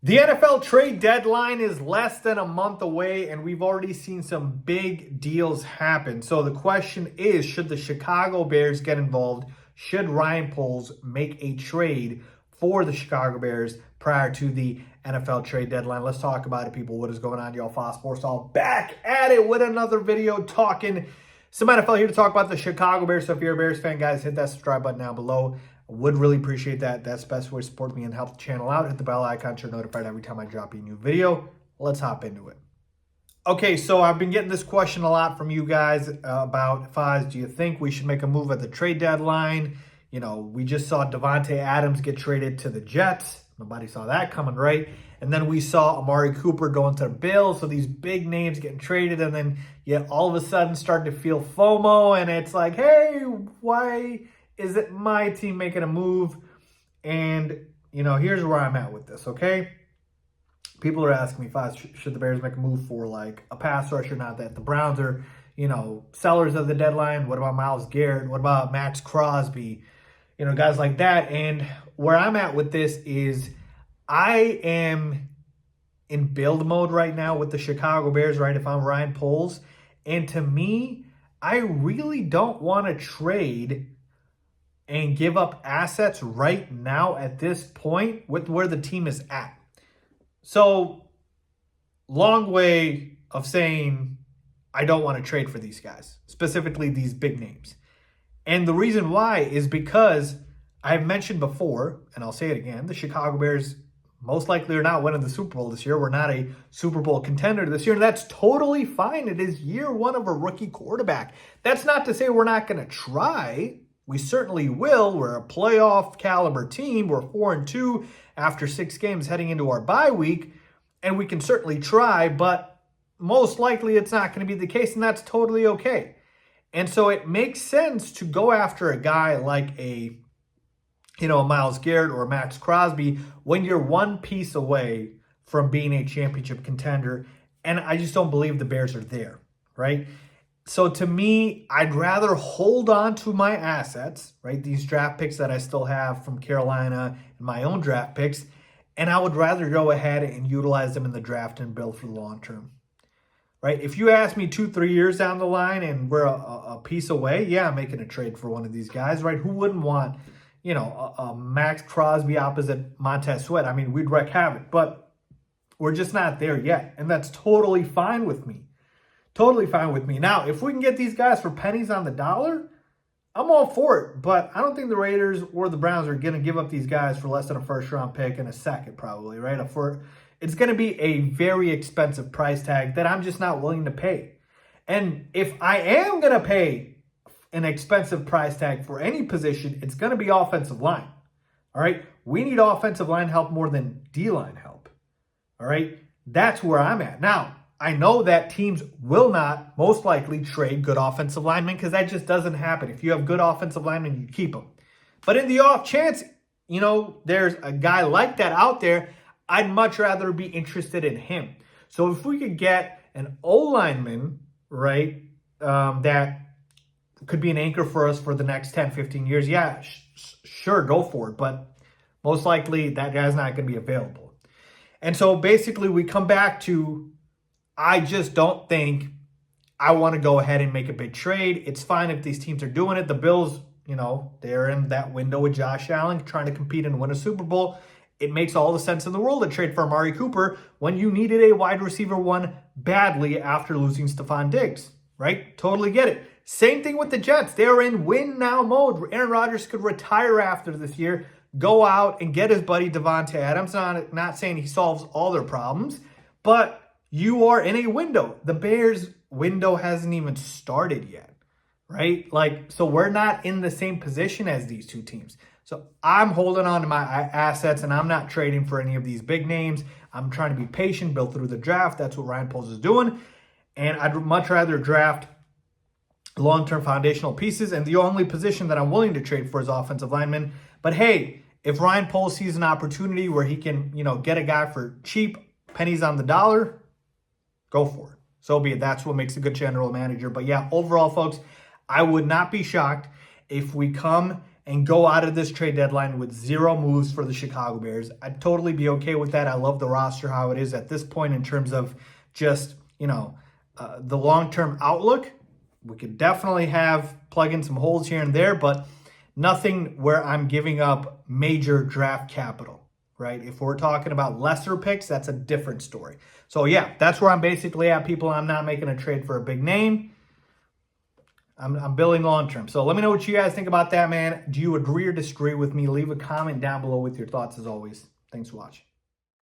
The NFL trade deadline is less than a month away, and we've already seen some big deals happen. So the question is, should the Chicago Bears get involved? Should Ryan Poles make a trade for the Chicago Bears prior to the NFL trade deadline? Let's talk about it, people. What is going on, y'all? Faiz Sports all back at it with another video talking some NFL here to talk about the Chicago Bears. So if you're a Bears fan, guys, hit that subscribe button down below. I would really appreciate that. That's the best way to support me and help the channel out. Hit the bell icon so you're notified every time I drop a new video. Let's hop into it. Okay, so I've been getting this question a lot from you guys about, Faiz, do you think we should make a move at the trade deadline? You know, we just saw Davante Adams get traded to the Jets. Nobody saw that coming, right? And then we saw Amari Cooper going to the Bills. So these big names getting traded, and then you all of a sudden start to feel FOMO, and it's like, hey, why is it my team making a move? And, you know, here's where I'm at with this, okay? People are asking me, Faiz, should the Bears make a move for, like, a pass rush or not? That the Browns are, you know, sellers of the deadline. What about Myles Garrett? What about Max Crosby? You know, guys like that. And where I'm at with this is I am in build mode right now with the Chicago Bears, right? If I'm Ryan Poles. And to me, I really don't want to trade and give up assets right now at this point with where the team is at. So, long way of saying I don't want to trade for these guys, specifically these big names. And the reason why is because I've mentioned before, and I'll say it again, the Chicago Bears most likely are not winning the Super Bowl this year. We're not a Super Bowl contender this year, and that's totally fine. It is year one of a rookie quarterback. That's not to say we're not going to try. We certainly will. We're a playoff caliber team. We're 4-2 after 6 games heading into our bye week, and we can certainly try, but most likely it's not going to be the case, and that's totally okay. And so it makes sense to go after a guy like a Myles Garrett or a Max Crosby when you're one piece away from being a championship contender, and I just don't believe the Bears are there, right? So to me, I'd rather hold on to my assets, right? These draft picks that I still have from Carolina and my own draft picks, and I would rather go ahead and utilize them in the draft and build for the long term, right? If you ask me 2-3 years down the line and we're a piece away, yeah, I'm making a trade for one of these guys, right? Who wouldn't want, you know, a Max Crosby opposite Montez Sweat? I mean, we'd wreak havoc, but we're just not there yet, and that's totally fine with me. Totally fine with me. Now, if we can get these guys for pennies on the dollar, I'm all for it. But I don't think the Raiders or the Browns are going to give up these guys for less than a first-round pick and a second, probably, right? It's going to be a very expensive price tag that I'm just not willing to pay. And if I am going to pay an expensive price tag for any position, it's going to be offensive line. All right? We need offensive line help more than D-line help. All right? That's where I'm at. Now, I know that teams will not most likely trade good offensive linemen because that just doesn't happen. If you have good offensive linemen, you keep them. But in the off chance, you know, there's a guy like that out there, I'd much rather be interested in him. So if we could get an O-lineman, right, that could be an anchor for us for the next 10, 15 years, yeah, sure, go for it. But most likely that guy's not going to be available. And so basically we come back to, I just don't think I want to go ahead and make a big trade. It's fine if these teams are doing it. The Bills, you know, they're in that window with Josh Allen trying to compete and win a Super Bowl. It makes all the sense in the world to trade for Amari Cooper when you needed a wide receiver one badly after losing Stephon Diggs, right? Totally get it. Same thing with the Jets. They're in win now mode. Aaron Rodgers could retire after this year, go out and get his buddy Davante Adams. Not saying he solves all their problems, but you are in a window. The Bears window hasn't even started yet, right? Like, so we're not in the same position as these two teams. So I'm holding on to my assets, and I'm not trading for any of these big names. I'm trying to be patient, build through the draft. That's what Ryan Poles is doing. And I'd much rather draft long-term foundational pieces. And the only position that I'm willing to trade for is offensive linemen. But hey, if Ryan Poles sees an opportunity where he can, you know, get a guy for cheap, pennies on the dollar, go for it. So be it. That's what makes a good general manager. But yeah, overall, folks, I would not be shocked if we come and go out of this trade deadline with 0 moves for the Chicago Bears. I'd totally be okay with that. I love the roster how it is at this point in terms of just, the long-term outlook. We could definitely plug in some holes here and there, but nothing where I'm giving up major draft capital, right? If we're talking about lesser picks, that's a different story. So yeah, that's where I'm basically at, people. I'm not making a trade for a big name. I'm building long-term. So let me know what you guys think about that, man. Do you agree or disagree with me? Leave a comment down below with your thoughts as always. Thanks for watching.